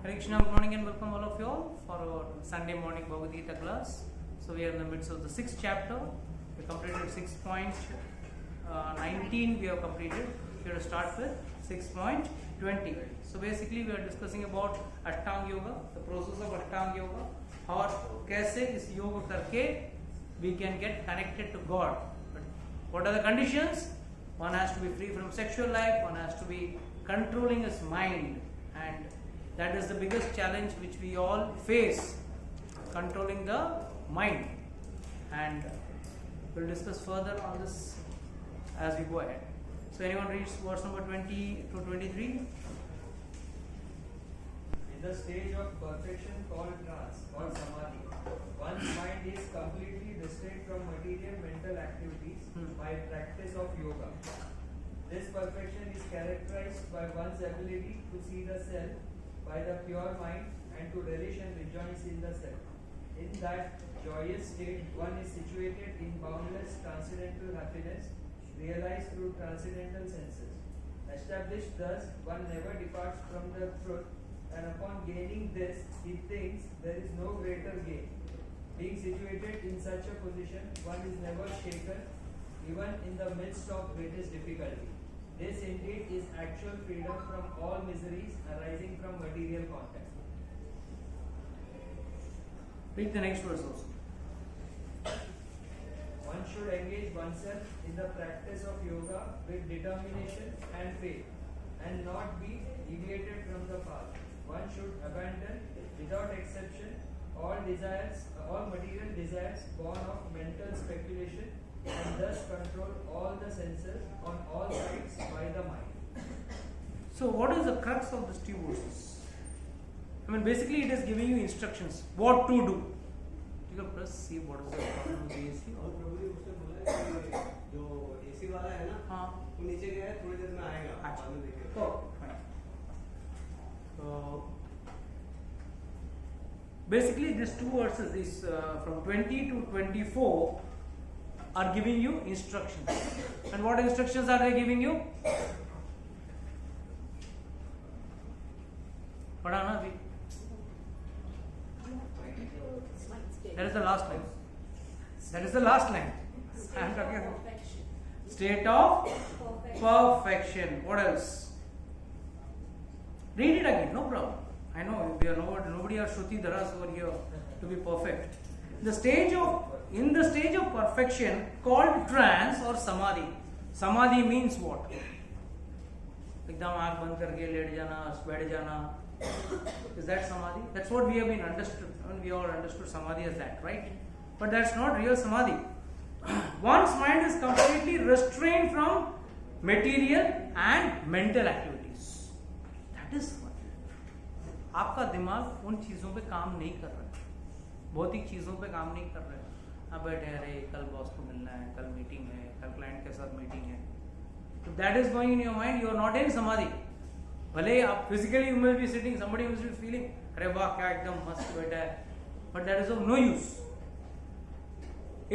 Hare Krishna, good morning and welcome all of you all for our Sunday morning Bhagavad Gita class. So we are in the midst of the 6th chapter. We completed 6.19 we have completed. We have to start with 6.20. So basically we are discussing about Ashtanga Yoga, the process of Ashtanga Yoga, और कैसे इस योग करके we can get connected to God. But what are the conditions? One has to be free from sexual life, one has to be controlling his mind, and that is the biggest challenge which we all face, controlling the mind. And we'll discuss further on this as we go ahead. So anyone reads verse number 20 to 23? In the stage of perfection called trance or samadhi, one's mind is completely distinct from material mental activities by practice of yoga. This perfection is characterized by one's ability to see the self by the pure mind and to relish and rejoice in the self. In that joyous state, one is situated in boundless transcendental happiness, realized through transcendental senses. Established thus, one never departs from the truth, and upon gaining this, he thinks there is no greater gain. Being situated in such a position, one is never shaken, even in the midst of greatest difficulty. This indeed is actual freedom from all miseries arising from material contact. Read the next verse also. One should engage oneself in the practice of yoga with determination and faith, and not be deviated from the path. One should abandon, without exception, all material desires born of mental speculation, and thus control all the senses on all sides by the mind. So what is the crux of this two verses? I mean basically it is giving you instructions what to do. You can press see what is the problem with the AC. और प्रभु जी उसने बोला कि जो AC वाला है ना हाँ वो नीचे गया है थोड़ी देर में आएगा अच्छा बाद में देखेंगे तो basically these two verses is from 20 to 24 are giving you instructions. And what instructions are they giving you? पढ़ा ना अभी? That is the last line. That is the last line. I am talking about state of perfection. What else? Read it again, no problem. I know we are nobody are Shruti Dharas over here to be perfect. In the stage of perfection called trance or samadhi. Samadhi means what? एकदम आँख बंद करके late जाना, बैठ जाना. Is that samadhi? That's what we have been understood. I mean, we all understood samadhi as that, right? But that's not real samadhi. One's mind is completely restrained from material and mental activities. That is samadhi. आपका दिमाग उन चीज़ों पे काम नहीं कर रहा है, भौतिक चीज़ों पे काम नहीं कर रहा है. आप बैठे हैं, अरे कल बॉस को मिलना है, कल मीटिंग है, कल क्लाइंट के साथ मीटिंग है. तो that is going in your mind. You are not in samadhi. भले आप physically you will be sitting, somebody will be feeling अरे वाह क्या एकदम मस्त बैठा है, but that is of no use.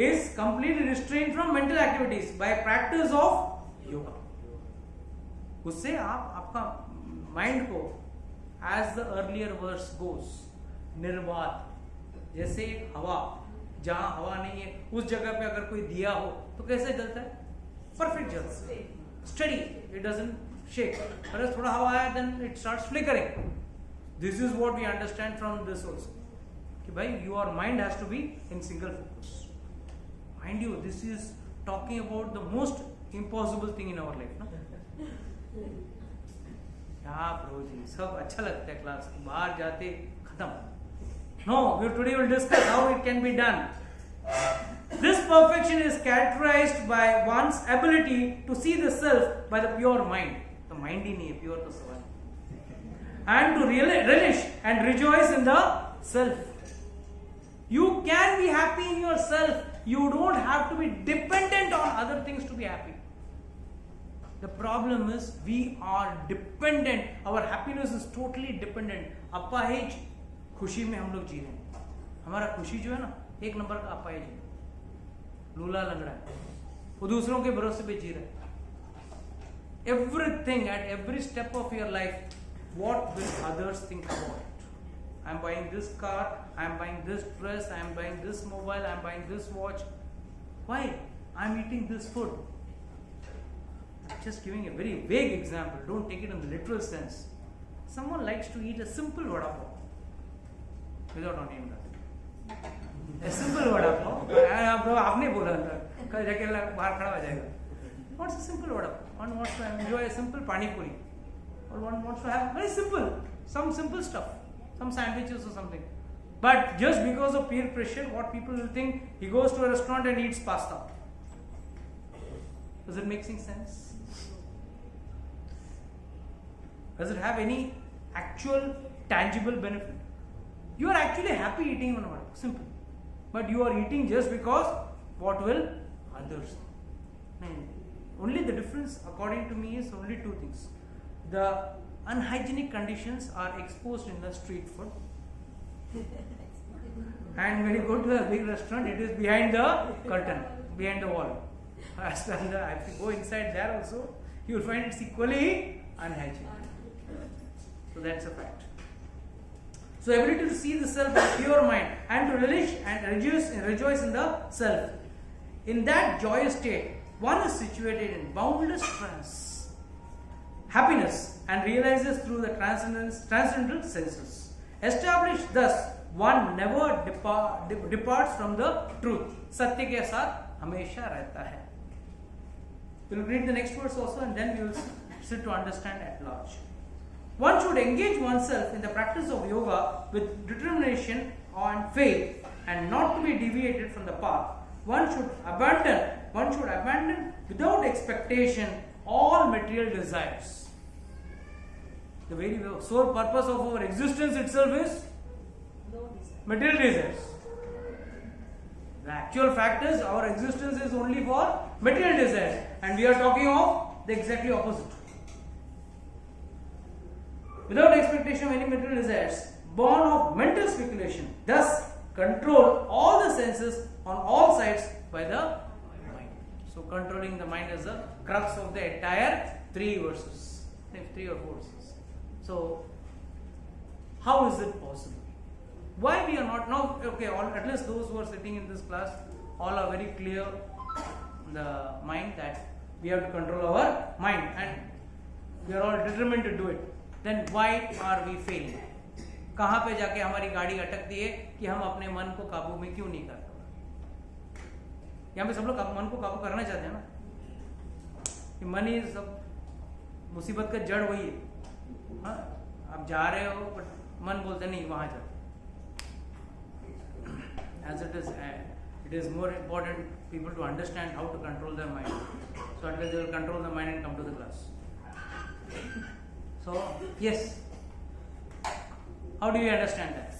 Is completely restrain from mental activities by practice of yoga. उससे आप आपका माइंड को as the earlier verse goes, निर्वात, जैसे हवा, जहां हवा नहीं है उस जगह पे अगर कोई दिया हो तो कैसे जलता है? परफेक्ट जलता है, स्टडी, इट डजंट शेक. अगर थोड़ा हवा आया then it starts flickering. This is what we understand from this also, कि भाई your mind has to be in single focus. Mind you, this is talking about the most impossible thing in our life, no? हाँ प्रभु जी सब अच्छा लगता है class, बाहर जाते खत्म. No, we today will discuss how it can be done. This perfection is characterized by one's ability to see the self by the pure mind. The mind ही नहीं है, pure तो सवाल. And to relish and rejoice in the self. You can be happy in yourself. You don't have to be dependent on other things to be happy. The problem is we are dependent. Our happiness is totally dependent. अपाहिज खुशी में हम लोग जी रहे हैं. हमारा खुशी जो है ना एक नंबर का अपाहिज है, लूला लंगड़ा है, वो दूसरों के भरोसे पे जी रहा है. Everything at every step of your life, what will others think about it? I am buying this car, I am buying this dress, I am buying this mobile, I am buying this watch. Why? I am eating this food. Just giving a very vague example. Don't take it in the literal sense. Someone likes to eat a simple vada pav without onion. A simple vada pav. आपने बोला कल जाके बाहर खड़ा हो जाएगा. What's a simple vada pav? One wants to enjoy a simple pani puri, or one wants to have very simple, some simple stuff, some sandwiches or something. But just because of peer pressure, what people will think, he goes to a restaurant and eats pasta. Does it make sense? Does it have any actual tangible benefit? You are actually happy eating one vada, simple. But you are eating just because what will others? Only the difference, according to me, is only two things. The unhygienic conditions are exposed in the street food. And when you go to a big restaurant, it is behind the curtain, behind the wall. If you go inside there also, you will find it's equally unhygienic. So that's a fact. So ability to see the self with pure mind and to relish and rejoice in the self. In that joyous state, one is situated in boundless trance, happiness, and realizes through the transcendental senses. Established thus, one never departs from the truth. Satya के साथ हमेशा रहता है. We will read the next verse also, and then we will sit to understand at large. One should engage oneself in the practice of yoga with determination and faith, and not to be deviated from the path. One should abandon without expectation all material desires. The very sole purpose of our existence itself is material desires. The actual fact is our existence is only for material desires, and we are talking of the exactly opposite. Without expectation of any material desires, born of mental speculation, thus control all the senses on all sides by the mind. So controlling the mind is the crux of the entire 3 verses, 3 or 4 verses. So how is it possible? Why we are not now? Okay, at least those who are sitting in this class, all are very clear in the mind that we have to control our mind, and we are all determined to do it. Then why are we failing? कहाँ पे जाके हमारी गाड़ी अटकती है कि हम अपने मन को काबू में क्यों नहीं कर पाते? यहाँ पे सब लोग मन को काबू करना चाहते हैं ना, कि मन ही सब मुसीबत का जड़ वही है. हाँ, आप जा रहे हो बट मन बोलते नहीं वहां जाओ. As it is more important people to understand how to control their mind. So at least they will control the mind and come to the class. So yes, how do you understand that?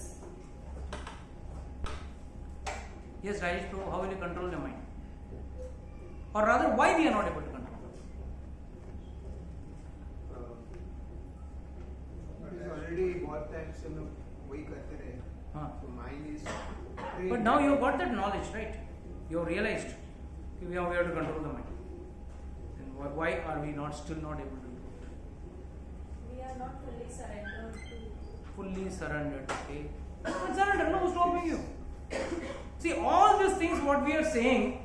Yes, Rajesh, so how will you control the mind? Or rather, why we are not able to control it? It is already बहुत time से हम वही करते रहे. हाँ. So mind is. But now you have got that knowledge, right? You have realized that we have to control the mind. And why are we still not able to do it? We are not fully surrendered to. Fully surrendered, okay? Surrender, no, who's stopping you? See, all these things what we are saying,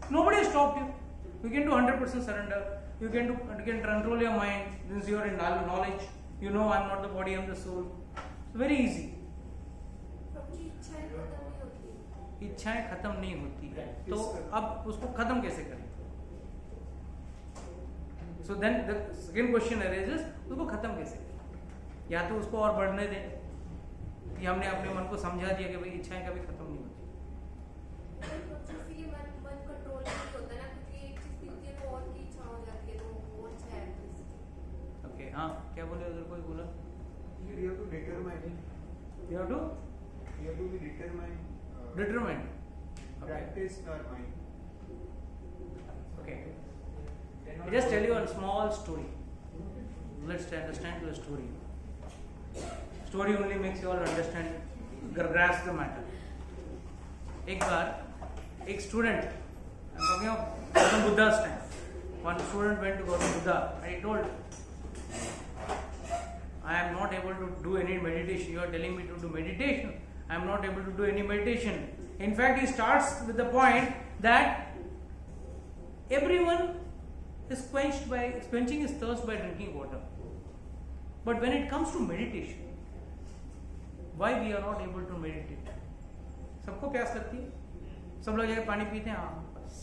nobody has stopped you. You can do 100% surrender. You can control your mind. Since you are in knowledge, you know I am not the body, I am the soul. It's very easy. इच्छाएं खत्म नहीं होती है, तो अब उसको खत्म कैसे करें? So then the second question arises, उसको खत्म कैसे करें? या तो उसको और बढ़ने दें, कि हमने अपने मन को समझा दिया कि भाई इच्छाएं कभी खत्म नहीं होती. मन कंट्रोल नहीं होता ना, क्योंकि एक चीज दिखती है तो और की इच्छा हो जाती है, तो वो अच्छा है. ओके, हाँ, क्या बोले उधर कोई बोला? You have to determine. You have to be determined. determined. Okay. Practice our mind. Okay. I just tell you a small story. Let's understand the story. Story only makes you all understand, grasp the matter. एक बार एक student, I'm talking of Gautam Buddha's time. One student went to Gautam Buddha and he told, I am not able to do any meditation. You are telling me to do meditation. I am not able to do any meditation. In fact, he starts with the point that everyone is quenching his thirst by drinking water. But when it comes to meditation, why we are not able to meditate? सबको प्यास लगती है, सब लोग जाके पानी पीते हैं, हाँ बस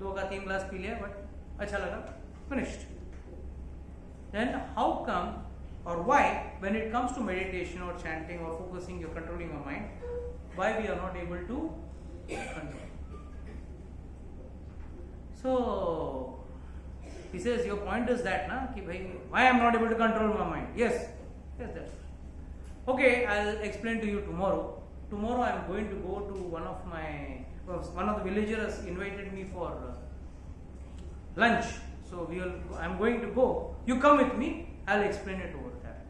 2 का 3 ग्लास पी लिया, बट अच्छा लगा, finished. Then how come or why when it comes to meditation or chanting or focusing or controlling your mind, why we are not able to control? So he says your point is that na कि भाई why I am not able to control my mind? Yes, that's okay. I'll explain to you tomorrow. Tomorrow I am going to go to one of the villagers invited me for lunch. So I am going to go. You come with me. I'll explain it over there.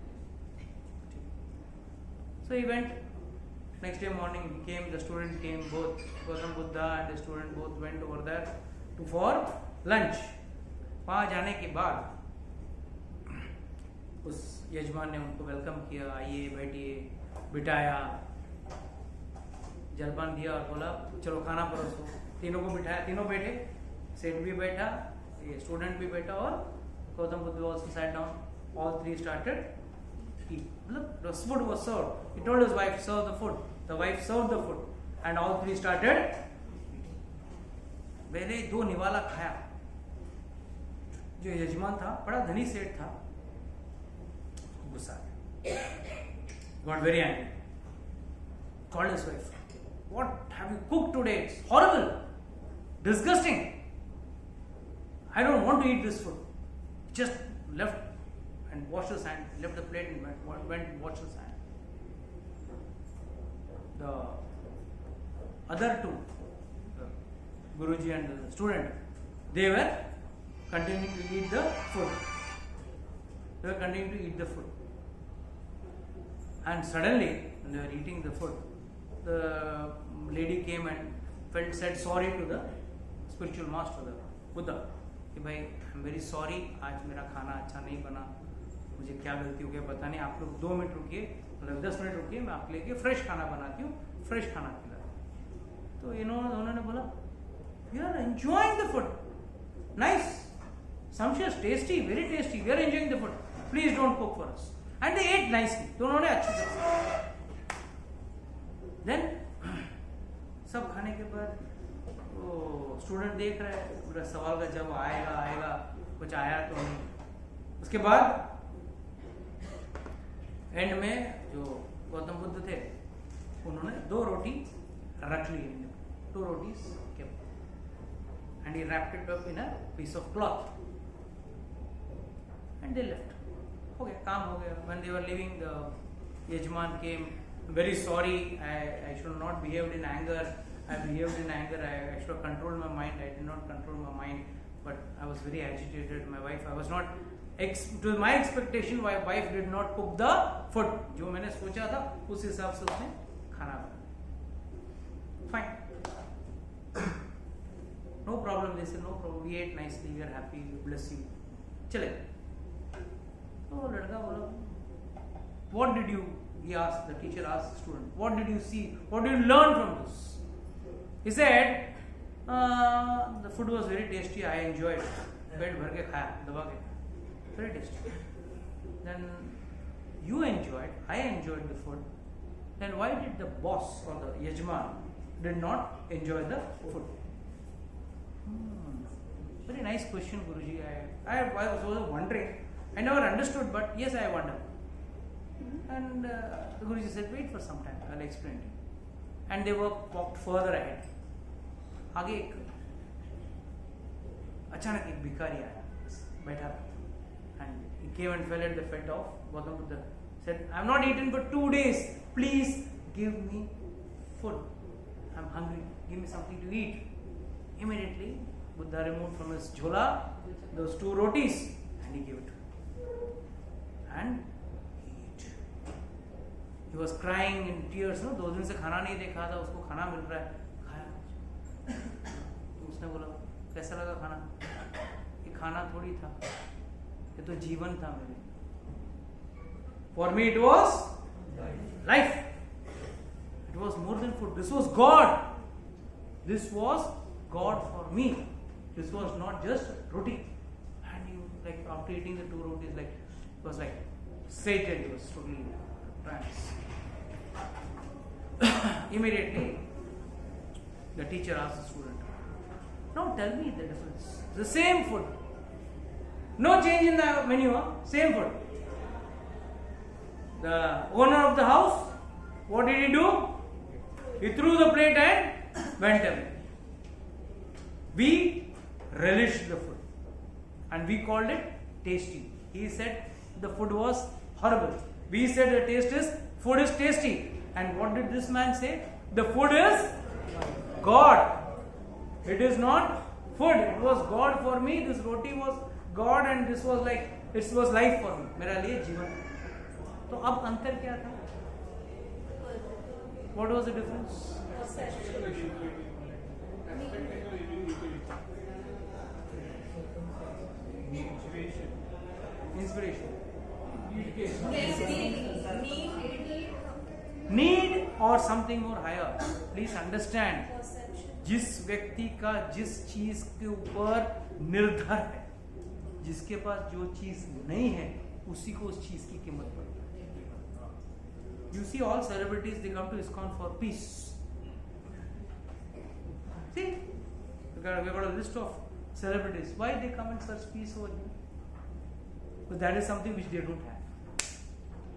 So he went. Next day morning he came. The student came. Both Gautam Buddha and the student both went over there for lunch. वहाँ जाने के बाद उस यजमान ने उनको welcome किया, आइए बैठिए, बिठाया, जलपान दिया और बोला चलो खाना परोसो। तीनों को बिठाया, तीनों बैठे, सेठ भी बैठा, ये स्टूडेंट भी बैठा और Gautam Buddha also sat down. All three started eat. The food was served. He told his wife serve the food. The wife served the food and all three started. पहले 2 निवाला खाया। जो यजमान था बड़ा धनी सेठ था, गुस्सा got very angry, called his wife, what have you cooked today? It's horrible, disgusting, I don't want to eat this food. Just left and washed his hand, left the plate and went and washed his hand. The other two, the Guruji and the student, they were continuing to eat the food. They were continuing to eat the food. And suddenly, when they were eating the food, the lady came and said sorry to the spiritual master, the Buddha. कि भाई I am very sorry, आज मेरा खाना अच्छा नहीं बना, मुझे क्या गलती हो गया पता नहीं, आप लोग 2 मिनट रुकिए, मतलब 10 मिनट रुकिए, मैं आपके लिए फ्रेश खाना बनाती हूँ, फ्रेश खाना खिला। तो उन्होंने बोला we are enjoying the food, nice, sumptuous, tasty, very tasty, we are enjoying the food, please don't cook for us. And they ate nicely. दोनों ने अच्छे से। Then सब खाने के बाद वो स्टूडेंट देख रहा है, पूरा सवाल का जब आएगा, कुछ आया तो नहीं। उसके बाद एंड में जो गौतम बुद्ध थे उन्होंने 2 रोटी रख ली, 2 rotis kept and he wrapped it up in a piece of cloth and they left. हो गया, काम हो गया. When they were leaving, the yajman came, very sorry, I should not behaved in anger. I behaved in anger. I should have controlled my mind. I did not control my mind, but I was very agitated. My wife, I was not to my expectation. My wife did not cook the food. जो मैंने सोचा था उस हिसाब से उसने खाना बनाया. Fine. No problem. They said no problem. We ate nicely. We are happy. We bless you. चले. तो लड़का बोला, what did you? He asked. The teacher asked the student, what did you see? What did you learn from this? He said, the food was very tasty. I enjoyed it. पेट भर के खाया, दबा के, very tasty. Then you enjoyed. I enjoyed the food. Then why did the boss or the yajman did not enjoy the food? Very nice question, Guruji. I was also wondering. I never understood, but yes, I wonder. And the Guruji said, wait for some time, I'll explain to you. And they walked further ahead. आगे एक अचानक एक भिखारी आया, बैठा, and he came and fell at the feet of Gautam Buddha. Said, I have not eaten for 2 days. Please give me food. I am hungry. Give me something to eat. Immediately, Buddha removed from his jhola those 2 rotis and he gave it to him. And he ate. He was crying in tears. No, 2 दिन से खाना नहीं देखा था, उसको खाना मिल रहा है, खाया. तो उसने बोला, कैसा लगा खाना? ये खाना थोड़ी था, ये तो जीवन था मेरे. For me it was life. It was more than food. This was God. This was God for me. This was not just roti. And you, like, after eating the 2 rotis, like, it was like sated. It was totally trance. Immediately, the teacher asked the student, now tell me the difference. The same food. No change in the menu, huh? Same food. The owner of the house, what did he do? He threw the plate and went away. We relished the food and we called it tasty. He said the food was horrible. We said the food is tasty. And what did this man say? The food is God. It is not food. It was God for me. This roti was God and this was like, it was life for me. मेरा लिए जीवन. तो अब अंतर क्या था? What was the difference? Inspiration. Need or something more higher. Please understand. जिस व्यक्ति का जिस चीज के ऊपर निर्भर है, जिसके पास जो चीज नहीं है, उसी को उस चीज की कीमत पड़ती है. You see all celebrities, they come to ISKCON for peace. See, we got a list of celebrities. Why they come and search peace over here? Because that is something which they don't have.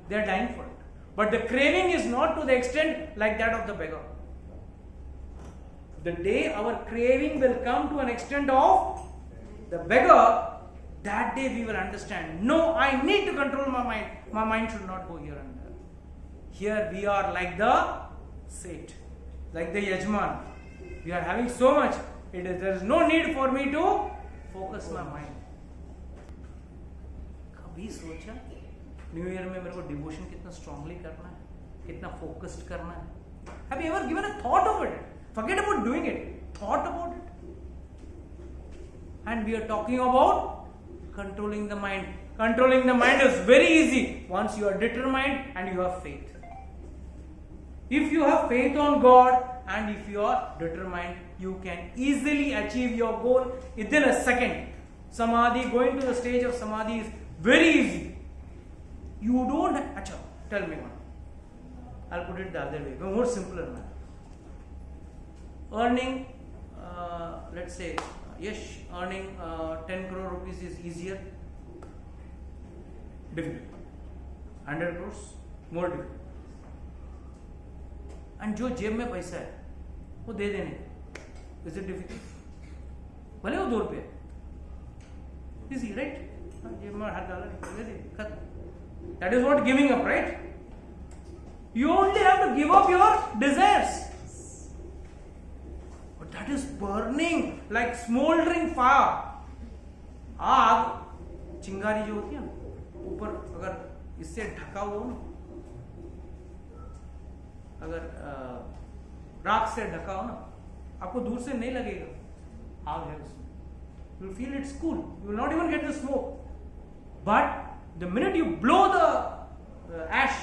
They are dying for it. But the craving is not to the extent like that of the beggar. The day our craving will come to an extent of the beggar, that day we will understand. No, I need to control my mind. My mind should not go here and there. Here we are like the Seth, like the Yajman. We are having so much. There is no need for me to focus my mind. कभी सोचा new year में मेरे को devotion कितना strongly करना है, कितना focused करना है? Have you ever given a thought of it? Forget about doing it. Thought about it. And we are talking about controlling the mind. Controlling the mind is very easy once you are determined and you have faith. If you have faith on God and if you are determined, you can easily achieve your goal within a second. Samadhi, going to the stage of Samadhi is very easy. You don't. Achha, tell me one. I'll put it the other way, more simpler manner. Earning, let's say, earning 10 crore rupees is easier. Difficult. 100 crores, more difficult. And जो जेब में पैसा है वो दे देने, is it difficult? भले वो 2 रुपये, easy, right? जेब में हाथ डाला निकल दे खत्म. That is what giving up, right? You only have to give up your desires. But that is burning like smoldering fire. आग चिंगारी जो होती है ना, ऊपर अगर इससे ढका हुआ हो ना, अगर राख से ढका हो ना, आपको दूर से नहीं लगेगा आग है उसमें. You will feel it's cool. You will not even get the smoke. But the minute you blow the ash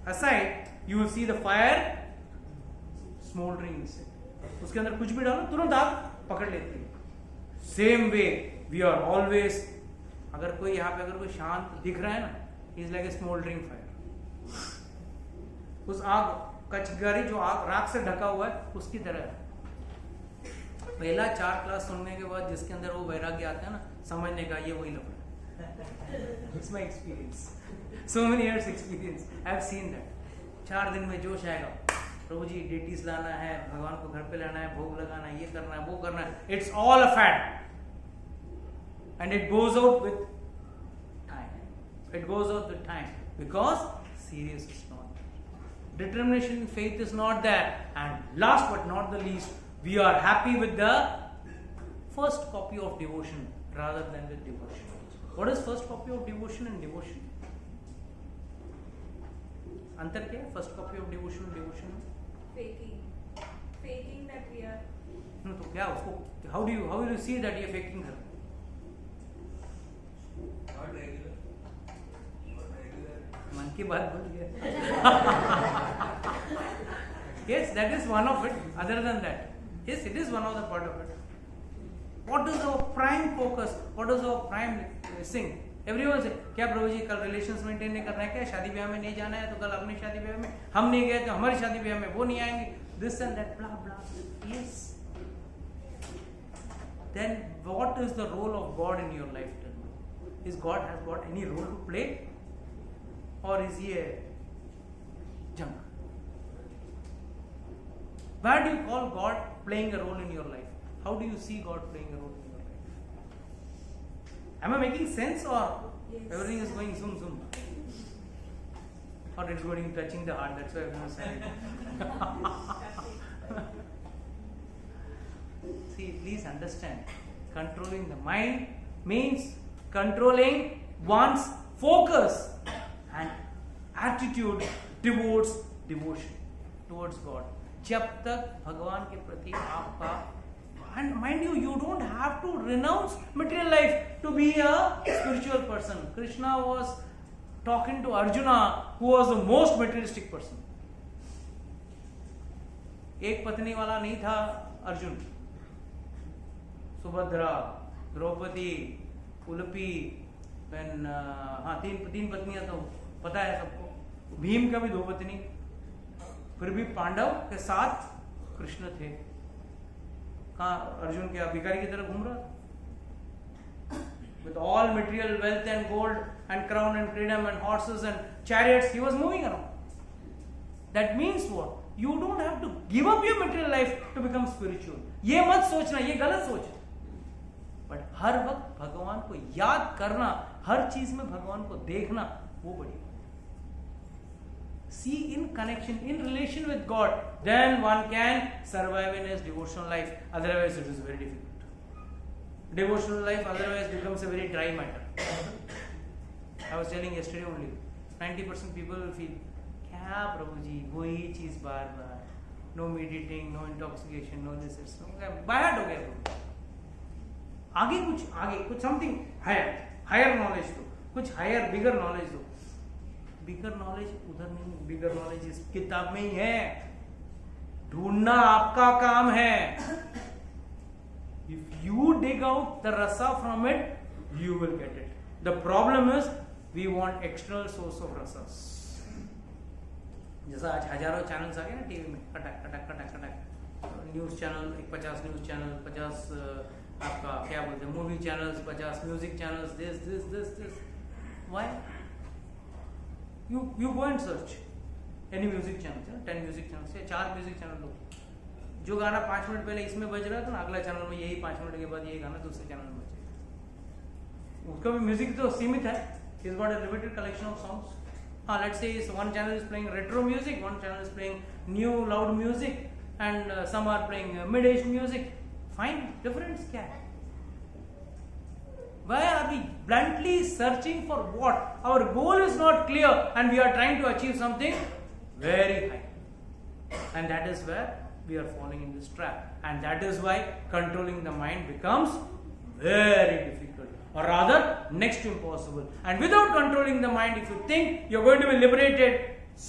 aside, you will see the fire smoldering inside. उसके अंदर कुछ भी डालो तुरंत आग पकड़ लेती है. Same way we are always. अगर कोई यहाँ पे अगर कोई शांत दिख रहा है ना, he is like a smoldering fire. उस आग कचगारी जो आग राख से ढका हुआ है उसकी तरह है. पहला 4 क्लास सुनने के बाद जिसके अंदर वो वैराग्य आता है ना, समझने का ये वही लफड़ा. It's my experience. So many years experience. I have seen that. 4 दिन में जोश आएगा. प्रभु जी डेटीज लाना है, भगवान को घर पे लाना है, भोग लगाना है, ये करना है, वो करना है. It's all a fad. And it goes out with time. It goes out with time. Because serious is not there. Determination and faith is not there. And last but not the least, we are happy with the first copy of devotion rather than with devotion. What is first copy of devotion and devotion? अंतर क्या है first copy of devotion and devotion? Faking that we are. No, तो क्या उसको how will you see that you are faking her? Not regular. मन मन की बात भूल गया. Yes, that is one of it. Other than that, yes, it is one of the part of it. What is our prime focus? What is our prime thing? Everyone say, क्या प्रभु जी कल relations maintain नहीं करना है क्या? शादी ब्याह में नहीं जाना है तो कल अपनी शादी ब्याह में हम नहीं गए तो हमारी शादी ब्याह में वो नहीं आएंगे. This and that, blah blah. Yes. Then what is the role of God in your life? Is God has got any role to play, or is he a junk? Where do you call God playing a role in your life? How do you see God playing a role in your life? Am I making sense, or Yes. everything is going zoom zoom? Or it's going touching the heart? That's why everyone is saying. See, please understand. Controlling the mind means controlling one's focus and attitude towards devotion towards God. जब तक भगवान के प्रति आपका, and mind you, you don't have to renounce material life to be a spiritual person. Krishna was talking to Arjuna, who was the most materialistic person. एक पत्नी वाला नहीं था अर्जुन. सुभद्रा, द्रौपदी, उलूपी, तीन पत्नियां तो पता है सबको. भीम का भी 2 पत्नी. फिर भी पांडव के साथ कृष्ण थे. कहाँ अर्जुन क्या भिखारी की तरह घूम रहा था? With all material wealth and gold and crown and freedom and horses and chariots, he was moving around. That means what? You don't have to give up your material life to become spiritual. ये मत सोचना, ये गलत सोच है. But हर वक्त भगवान को याद करना, हर चीज में भगवान को देखना, वो बड़ी. See in connection, in relation with God, then one can survive in his devotional life. Otherwise, it is very difficult. Devotional life otherwise becomes a very dry matter. I was telling yesterday only, 90% people will feel, क्या प्रभु जी वही चीज बार बार, no meditating, no intoxication, no this, it's no, बाहर हो गया प्रभु. आगे कुछ something higher knowledge दो, कुछ higher bigger knowledge दो. बिगर नॉलेज उधर नहीं, बिगर नॉलेज इस किताब में ही है. ढूंढना आपका काम है. If you dig out the रसा from it, you will get it. The problem is we want external source of रसस. जैसा आज हजारों चैनल्स आ गए ना टीवी में, कटक कटक कटक कटक. न्यूज चैनल 50 न्यूज चैनल, 50 आपका क्या बोलते हैं movie channels, 50 music channels, this. Why? You go and search any music channel, 10 music channels या 4 म्यूजिक चैनल लो. जो गाना 5 मिनट पहले इसमें बज रहा था ना, अगला चैनल में यही 5 मिनट के बाद यही गाना दूसरे चैनल में बजेगा. उसका भी म्यूजिक तो सीमित है. He's got a limited collection of songs. Let's say one channel is playing retro music, one channel is playing new loud music, and some are playing mid-age music. Fine, difference क्या है? Why are we bluntly searching for what? Our goal is not clear and we are trying to achieve something very high. And that is where we are falling in this trap. And that is why controlling the mind becomes very difficult. Or rather, next to impossible. And without controlling the mind, if you think you are going to be liberated,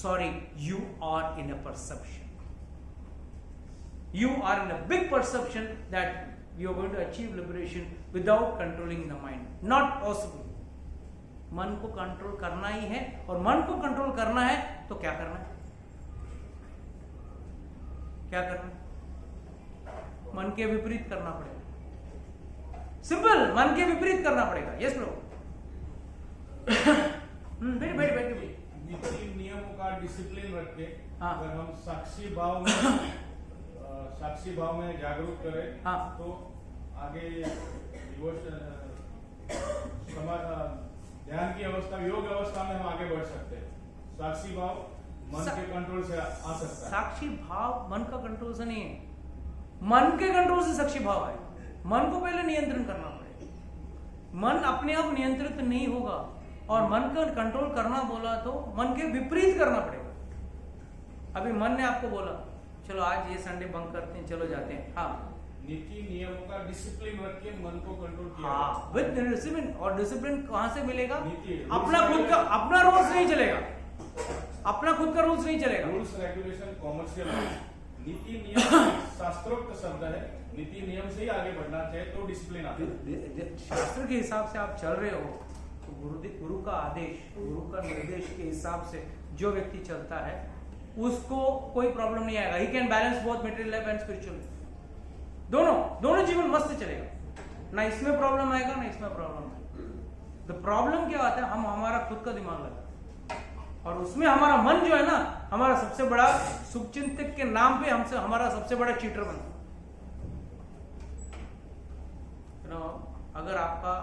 sorry, you are in a perception. You are in a big perception that you are going to achieve liberation without controlling the mind. Not possible. मन को control करना ही है, और मन को control करना है तो क्या करना है? क्या करना है? मन के विपरीत करना पड़ेगा. सिंपल, मन के विपरीत करना पड़ेगा. Yes bro. बैठ. नीति नियमों का डिसिप्लिन रख के अगर हम साक्षी भाव में जागरूक करें, तो आगे ध्यान की अवस्था, योग अवस्था में हम आगे बढ़ सकते हैं. साक्षी भाव मन के कंट्रोल से आ सकता है. साक्षी भाव मन का कंट्रोल से नहीं है, मन के कंट्रोल से साक्षी भाव है. मन को पहले नियंत्रण करना पड़ेगा. मन अपने आप नियंत्रित नहीं होगा, और मन का कंट्रोल करना बोला तो मन के विपरीत करना पड़ेगा. अभी मन ने आपको बोला चलो आज ये संडे बंक करते हैं, चलो जाते हैं. नीति नियमों का डिसिप्लिन रख के मन को कंट्रोल किया. With discipline. और डिसिप्लिन कहां से मिलेगा? अपना खुद का अपना रूल्स नहीं चलेगा. अपना खुद का रूल्स नहीं चलेगा। रूल्स रेगुलेशन कॉमर्शियल नीति नियम शास्त्रोक्त शब्द है, नीति नियम से ही आगे बढ़ना चाहिए तो डिसिप्लिन आता है। शास्त्र के हिसाब से आप चल रहे हो तो गुरु का आदेश, गुरु का निर्देश के हिसाब से जो व्यक्ति चलता है उसको कोई प्रॉब्लम नहीं आएगा। He can balance both material life and spiritual, दोनों जीवन मस्त चलेगा, ना इसमें प्रॉब्लम आएगा ना इसमें प्रॉब्लम आएगा। तो प्रॉब्लम क्या आता है, हम हमारा खुद का दिमाग लगाते और उसमें हमारा मन जो है ना, हमारा सबसे बड़ा शुभचिंतक के नाम पे हमसे हमारा सबसे बड़ा चीटर बनता है। अगर आपका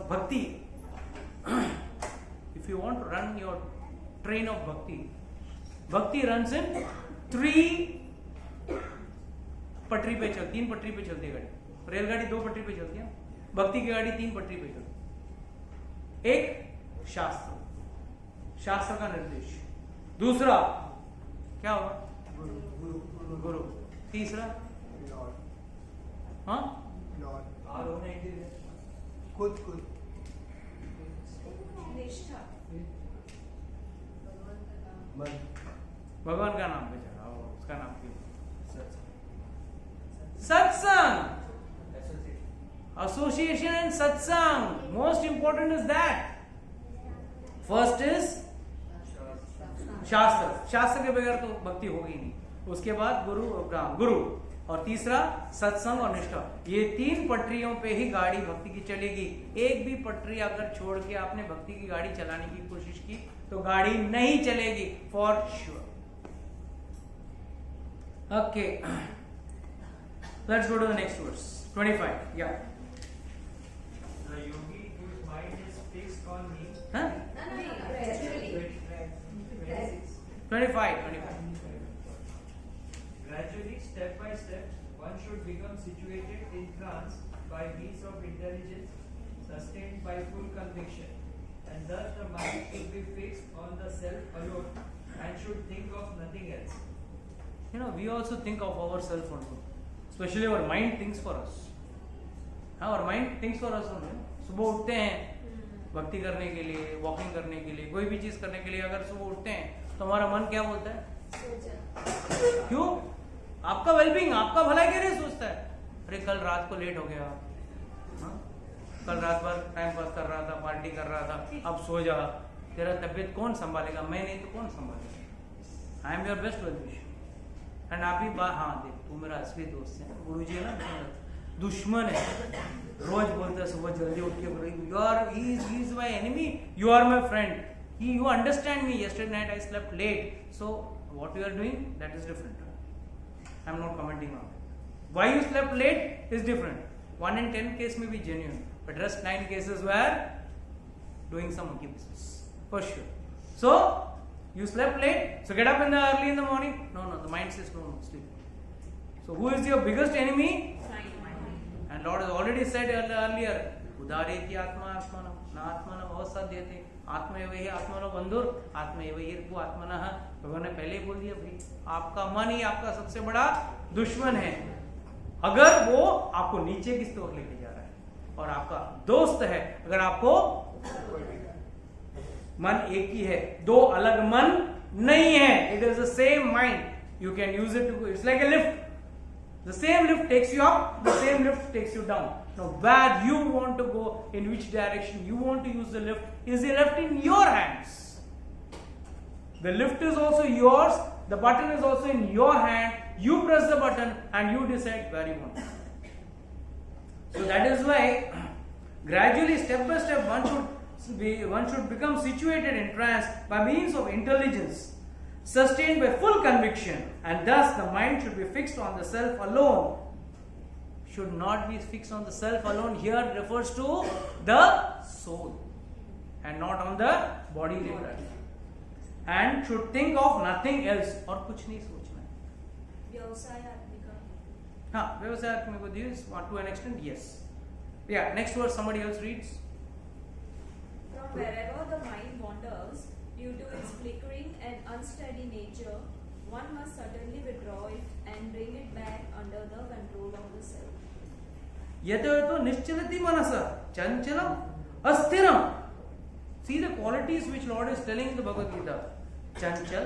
भक्ति, if you want to run your train of bhakti runs in 3 पटरी पे चलती, 3 पटरी पे चलती है गाड़ी। रेलगाड़ी 2 पटरी पे चलती है, भक्ति की गाड़ी 3 पटरी पे चलती है। एक शास्त्र का निर्देश, दूसरा क्या होगा, गुरु, तीसरा हाँ खुद निष्ठा, भगवान का नाम पे चढ़ा, उसका नाम क्यों, सत्संग, association and satsang. Most important is that. First is शास्त्र के बगैर तो भक्ति होगी नहीं। उसके बाद गुरु और तीसरा सत्संग और निष्ठा। ये 3 पटरियों पे ही गाड़ी भक्ति की चलेगी। एक भी पटरी अगर छोड़ के आपने भक्ति की गाड़ी चलाने की कोशिश की तो गाड़ी नहीं चलेगी for sure. Okay, let's go to the next verse 25। या The yogi whose mind is fixed on me. हाँ? 25. Gradually, step by step, one should become situated in trance by means of intelligence sustained by full conviction, and thus the mind should be fixed on the self alone and should think of nothing else. We also think of ourselves only. Especially our mind thinks for us. Our mind thinks for us only. सुबह उठते हैं भक्ति करने के लिए, walking करने के लिए, कोई भी चीज करने के लिए अगर सुबह उठते हैं तो हमारा मन क्या बोलता है, क्यों? आपका वेलबींग, आपका भला के लिए सोचता है। अरे कल रात को लेट हो गया, कल रात भर टाइम पास कर रहा था, पार्टी कर रहा था, अब सो जा, तेरा तबीयत कौन संभालेगा, मैं नहीं तो कौन संभालेगा। I am your best well wisher. And आप ही हाँ देख, तू मेरा असली दोस्त है, गुरुजी है ना, दुश्मन है, रोज बोलता है सुबह जल्दी उठ के बोले you are he is my enemy, you are my friend, you understand me, yesterday night I slept late, so what you are doing, that is different. I am not commenting on it. Why you slept late is different. 1 in 10 case may be genuine, but rest 9 cases were doing some monkey business for sure. So you slept late, so get up in the early in the morning. No, the mind says no, sleep. So who is your biggest enemy? And Lord has already said earlier, उदारेति आत्मा आत्मनः न आत्मनः अवसाद्यते, आत्मैव हि आत्मनो बंधुर आत्मैव हि रिपु आत्मनः। भगवान ने पहले ही बोल दिया भाई, आपका मन ही आपका सबसे बड़ा दुश्मन है। अगर वो आपको नीचे की ओर लेके जा रहा है और आपका दोस्त है, अगर आपको मन एक ही है, 2 अलग मन नहीं है, it is the same mind, you can use it to, it's like a lift, the same lift takes you up, the same lift takes you down. Now where you want to go, in which direction you want to use the lift, is the left in your hands. The lift is also yours, the button is also in your hand, you press the button and you decide where you want to go. So that is why gradually, step by step, one should become situated in trance by means of intelligence sustained by full conviction, and thus the mind should be fixed on the self alone. Should not be fixed on the self alone here refers to the soul and not on the body level, and should think of nothing else, और कुछ नहीं सोचना है। व्यवसायात्मिका, हाँ, व्यवसायात्मिक this to an extent, yes. Yeah, next verse somebody else reads. From wherever the mind wanders due to its flickering and unsteady nature, one must certainly withdraw it and bring it back under the control of the self. यतो निश्चलति मनसा चंचलम अस्थिरम See the qualities which Lord is telling in the Bhagavad Gita. Chanchal,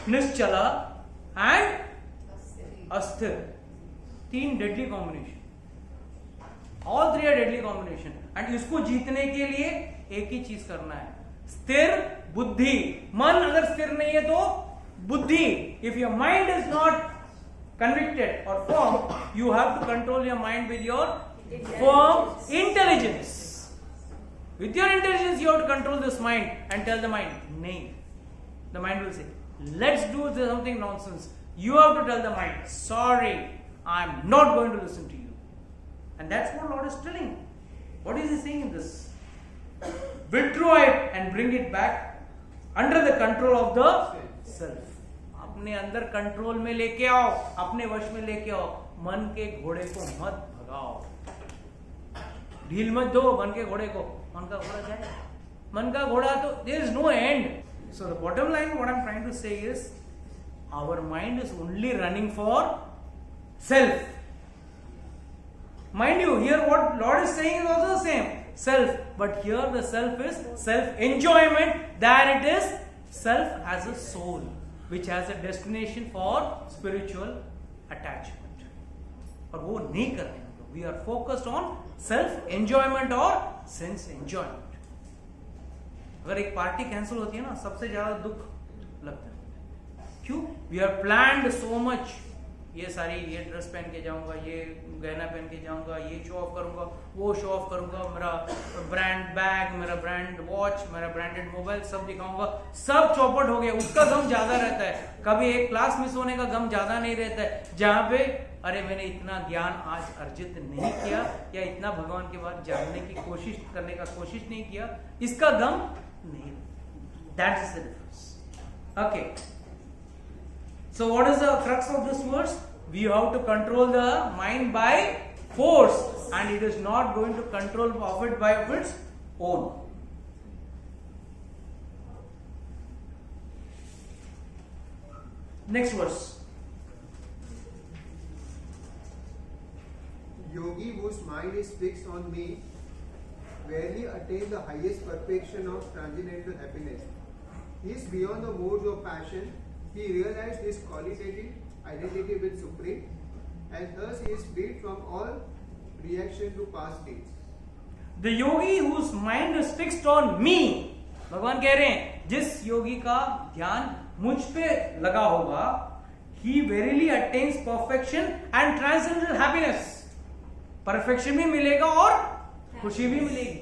Nischala and Asthir. 3 deadly combination. All 3 are deadly combination. And इसको जीतने के लिए एक ही चीज करना है, स्थिर बुद्धि. मन अगर स्थिर नहीं है तो बुद्धि. If your mind is not convicted or firm, you have to control your mind with your firm intelligence. With your intelligence, you have to control this mind and tell the mind, nahi. The mind will say, let's do something nonsense. You have to tell the mind, sorry, I am not going to listen to you. And that's what Lord is telling. What is He saying in this? Withdraw it and bring it back under the control of the self. अपने अंदर control में लेके आओ, अपने वश में लेके आओ. मन के घोड़े को मत भगाओ, ढील मत दो मन के घोड़े को. मन का घोड़ा जाए, मन का घोड़ा तो there is no end. So the bottom line, what I am trying to say is, our mind is only running for self. Mind you, here what Lord is saying is also the same, self. But here the self is self-enjoyment, there it is self as a soul, which has a destination for spiritual attachment. और वो नहीं कर रहे हैं. We are focused on self-enjoyment or sense enjoyment. अगर एक party cancel होती है ना, सबसे ज्यादा दुख लगता है. क्यों? We are planned so much. ये सारी, ये ड्रेस पहन के जाऊंगा, ये गहना पहन के जाऊंगा, ये शो ऑफ करूंगा, वो शो ऑफ करूंगा, मेरा ब्रांड बैग, मेरा ब्रांड वॉच, मेरा ब्रांडेड मोबाइल सब दिखाऊंगा. सब चौपट हो गया. उसका गम ज्यादा रहता है. कभी एक क्लास मिस होने का गम ज्यादा नहीं रहता है, जहां पे अरे मैंने इतना ज्ञान आज अर्जित नहीं किया, या इतना भगवान के बाद जानने की कोशिश करने का कोशिश नहीं किया, इसका गम नहीं. That is the difference. Okay. So what is the crux of this verse? We have to control the mind by force, and it is not going to control of it by its own. Next verse. Yogi whose mind is fixed on me rarely attain the highest perfection of transcendental happiness. He is beyond the modes of passion. He realized his qualitative identity with Supreme, and thus he is freed from all reaction to past deeds. The yogi whose mind is fixed on me, भगवान कह रहे हैं जिस योगी का ध्यान मुझ पे लगा होगा, he verily attains perfection and transcendental happiness. Perfection भी मिलेगा और खुशी भी मिलेगी.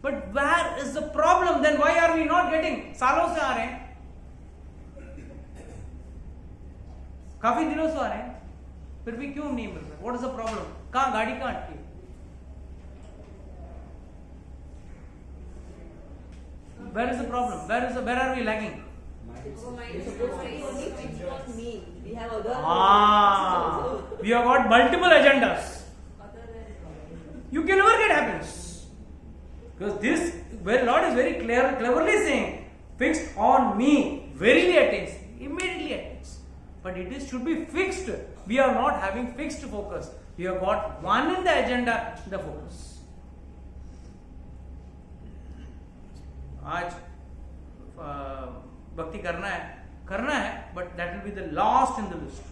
But where is the problem? Then why are we not getting? सालों से आ रहे हैं, काफी दिनों से आ रहे हैं, फिर भी क्यों नहीं मिल रहा? What is the problem? कहां गाड़ी कहां अटकी? Where is the problem? Where are we lagging? We have got multiple agendas. You can never get happiness, because this where Lord is very cleverly saying, fixed on me verily attains, immediately attains. But it should be fixed. We are not having fixed focus. We have got one in the agenda, the focus. आज भक्ति करना है, but that will be the last in the list.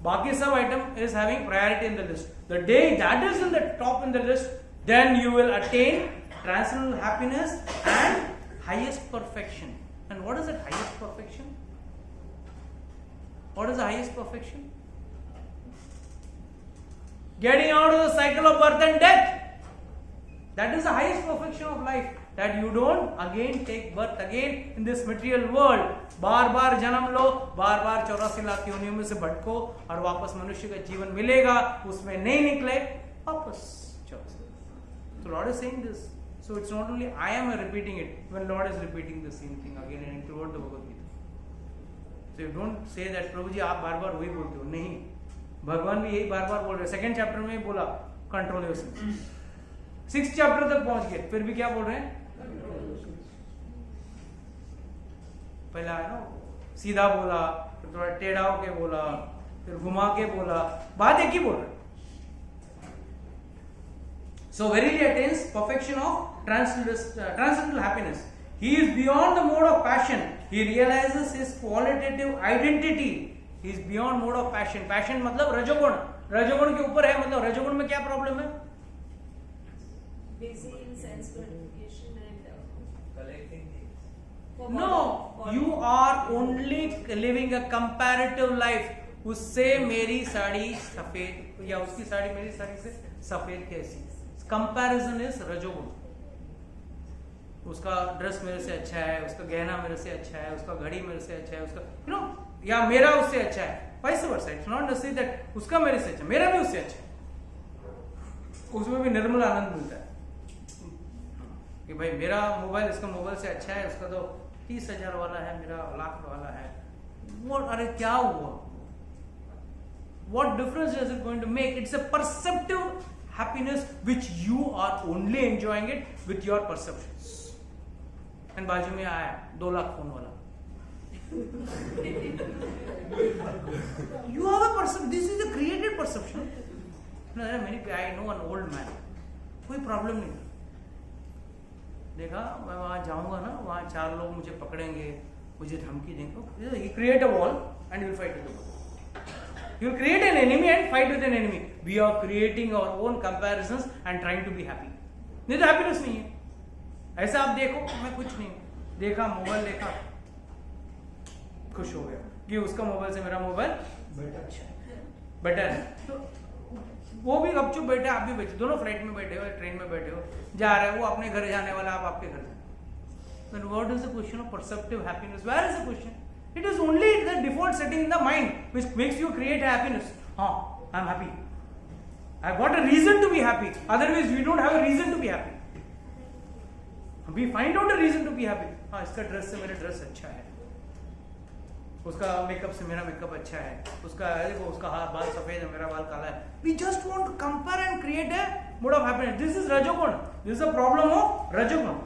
बाकी सब item is having priority in the list. The day that is in the top in the list, then you will attain transcendental happiness and highest perfection. And what is that highest perfection? What is the highest perfection? Getting out of the cycle of birth and death. That is the highest perfection of life. That you don't again take birth again in this material world. बार बार जन्म लो, बार बार 84 लाख योनियों में से भटको, और वापस मनुष्य का जीवन मिलेगा, उसमें नहीं निकले, वापस 84. So Lord is saying this. So it's not only I am repeating it, when Lord is repeating the same thing again and throughout the Bhagavad Gita. So you don't say that प्रभु जी आप बार बार वही बोलते हो. नहीं, भगवान भी यही बार बार बोल रहे हैं. 2nd चैप्टर में बोला control your senses, 6th chapter तक पहुंच गए, फिर भी क्या बोल रहे हैं? पहला है ना, सीधा बोला, फिर थोड़ा टेढ़ा होके बोला, फिर घुमा के बोला, बात एक ही बोल रहे. So verily attains perfection of transcendental happiness. He is beyond the mode of passion. He realizes his qualitative identity. He is beyond mode of passion. Passion मतलब रजोगुण. रजोगुण के ऊपर है, मतलब रजोगुण में क्या प्रॉब्लम है? Busy in sense gratification and collecting things. for No, body- you are only living a comparative life. उससे मेरी साड़ी सफेद या उसकी साड़ी मेरी साड़ी से सफेद कैसी? Comparison is रजोगुण. उसका ड्रेस मेरे से अच्छा है, उसका गहना मेरे से अच्छा है, उसका घड़ी मेरे से अच्छा है, उसका या मेरा उससे अच्छा है, vice versa. It's not necessary that उसका मेरे से अच्छा, मेरा भी उससे अच्छा है. उसमें भी निर्मल आनंद मिलता है कि भाई मेरा मोबाइल इसका मोबाइल से अच्छा है, उसका तो 30,000 वाला है, मेरा लाख वाला है. वो अरे क्या हुआ? What difference is it going to make? It's a perceptive happiness which you are only enjoying it with your perceptions. And बाजू में आया 2 लाख फोन वाला. You have a perception. This is a created perception. No, there are many. I know an old man. कोई problem नहीं. देखा मैं वहां जाऊंगा ना, वहां 4 लोग मुझे पकड़ेंगे, मुझे धमकी देंगे. He create a wall and he will fight with the wall. You will create an enemy and fight with an enemy. We are creating our own comparisons and trying to be happy. नहीं तो happiness नहीं है. ऐसा आप देखो, मैं कुछ नहीं देखा, मोबाइल देखा, खुश हो गया कि उसका मोबाइल से मेरा मोबाइल बेटर है. तो वो भी गपचुप बैठे, आप भी बैठे, दोनों फ्लाइट में बैठे हो, ट्रेन में बैठे हो, जा रहे हो, वो अपने घर जाने वाला, आप आपके घर जाए. Then what is the question of perceptive happiness? Where is the question? It is only the default setting in the mind which makes you create happiness. I am happy. I have got a reason to be happy. Otherwise, we don't have a reason to be happy. We find out a reason to be happy. हाँ, इसका dress से मेरा dress अच्छा है, उसका makeup से मेरा makeup अच्छा है, उसका देखो उसका बाल सफेद है, मेरा बाल काला है. We just want to compare and create a mode of happiness. This is Rajogun. This is a problem of Rajogun.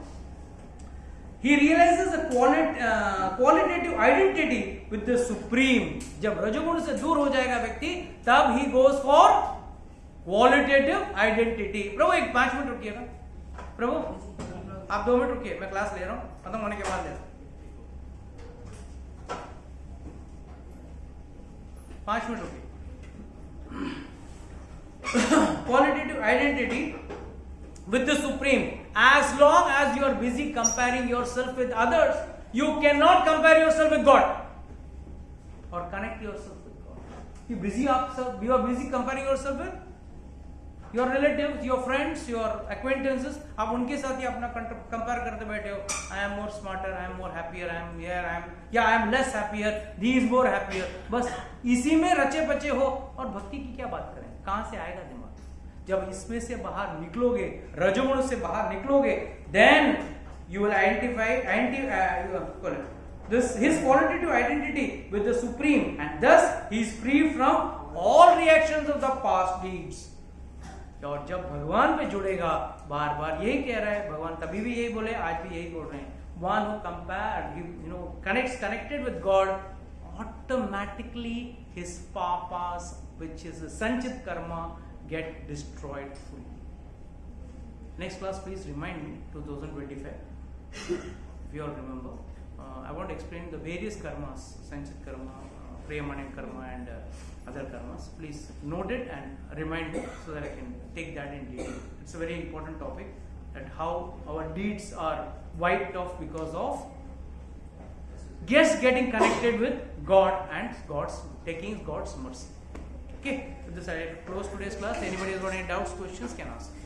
He realizes a qualitative identity with the supreme. जब रजोगुण से दूर हो जाएगा व्यक्ति, तब he goes for qualitative identity. प्रभु 5 minute रुकिएगा. प्रभु आप 2 मिनट रुकिए, मैं क्लास ले रहा हूँ, खत्म होने के बाद ले. 5 मिनट रुकिए. Qualitative identity with the supreme. As long as you are busy comparing yourself with others, you cannot compare yourself with God or connect yourself with God. You are busy comparing yourself with your relatives, your friends, your acquaintances. आप उनके साथ ही अपना compare करते बैठे हो. I am more smarter, I am more happier, I am here, I am less happier, he is more happier. बस इसी में रचे बचे हो. और भक्ति की क्या बात करें? कहाँ से आएगा दिमाग? जब इसमें से बाहर निकलोगे, रजोगुण से बाहर निकलोगे, then you will identify his qualitative identity with the supreme, and thus he is free from all reactions of the past deeds. और जब भगवान पे जुड़ेगा, बार बार यही कह रहा है भगवान, तभी भी यही बोले, आज भी यही बोल रहे हैं. One who connected with God, automatically his papas, which is the sanchit karma, get destroyed fully. Next class, please remind me, 2025, if you all remember. I want to explain the various karmas, sanchit karma, premanan karma and other karmas. Please note it and remind me so that I can take that in detail. It's a very important topic, that how our deeds are wiped off because of just getting connected with God and taking God's mercy. Okay, with this I close today's class. Anybody has got any doubts, questions, can ask.